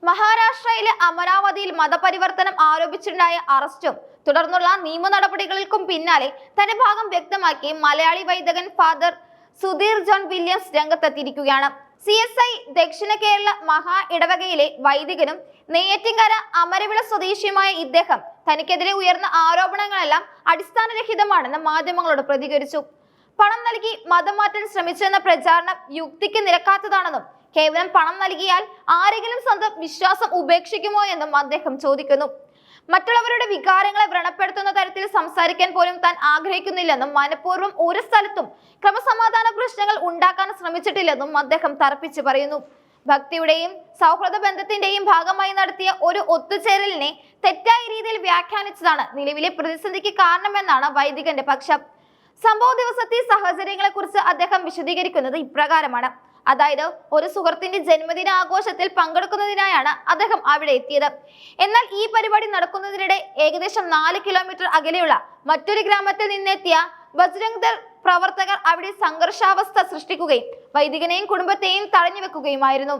മഹാരാഷ്ട്രയിലെ അമരാവതിയിൽ മതപരിവർത്തനം ആരോപിച്ചുണ്ടായ അറസ്റ്റും തുടർന്നുള്ള നിയമ നടപടികൾക്കും പിന്നാലെ തന്റെ ഭാഗം വ്യക്തമാക്കി മലയാളി വൈദികൻ ഫാദർ സുധീർ ജോൺ വില്യംസ് രംഗത്തെത്തിയിരിക്കുകയാണ്. CSI ദക്ഷിണ കേരള മഹാ ഇടവകയിലെ വൈദികനും നെയ്യാറ്റിൻകര അമരവിള സ്വദേശിയുമായ ഇദ്ദേഹം തനിക്കെതിരെ ഉയർന്ന ആരോപണങ്ങളെല്ലാം അടിസ്ഥാനരഹിതമാണെന്ന് മാധ്യമങ്ങളോട് പ്രതികരിച്ചു. പണം നൽകി മതം മാറ്റാൻ ശ്രമിച്ചെന്ന പ്രചാരണം യുക്തിക്ക് നിരക്കാത്തതാണെന്നും കേവലം പണം നൽകിയാൽ ആരെങ്കിലും സ്വന്തം വിശ്വാസം ഉപേക്ഷിക്കുമോ എന്നും അദ്ദേഹം ചോദിക്കുന്നു. മറ്റുള്ളവരുടെ വികാരങ്ങളെ വ്രണപ്പെടുത്തുന്ന തരത്തിൽ സംസാരിക്കാൻ പോലും താൻ ആഗ്രഹിക്കുന്നില്ലെന്നും മനഃപൂർവ്വം ഒരു സ്ഥലത്തും ക്രമസമാധാന പ്രശ്നങ്ങൾ ഉണ്ടാക്കാൻ ശ്രമിച്ചിട്ടില്ലെന്നും അദ്ദേഹം തറപ്പിച്ചു പറയുന്നു. ഭക്തിയുടെയും സൗഹൃദ ബന്ധത്തിന്റെയും ഭാഗമായി നടത്തിയ ഒരു ഒത്തുചേരലിനെ തെറ്റായ രീതിയിൽ വ്യാഖ്യാനിച്ചതാണ് നിലവിലെ പ്രതിസന്ധിക്ക് കാരണമെന്നാണ് വൈദികന്റെ പക്ഷം. സംഭവ ദിവസത്തെ സാഹചര്യങ്ങളെ കുറിച്ച് അദ്ദേഹം വിശദീകരിക്കുന്നത് ഇപ്രകാരമാണ്. അതായത്, ഒരു സുഹൃത്തിന്റെ ജന്മദിന ആഘോഷത്തിൽ പങ്കെടുക്കുന്നതിനായാണ് അദ്ദേഹം അവിടെ എത്തിയത്. എന്നാൽ ഈ പരിപാടി നടക്കുന്നതിനിടെ ഏകദേശം 4 കിലോമീറ്റർ അകലെയുള്ള മറ്റൊരു ഗ്രാമത്തിൽ നിന്നെത്തിയ ബജ്രംഗ് ദൾ പ്രവർത്തകർ അവിടെ സംഘർഷാവസ്ഥ സൃഷ്ടിക്കുകയും വൈദികനെയും കുടുംബത്തെയും തടഞ്ഞു വെക്കുകയുമായിരുന്നു.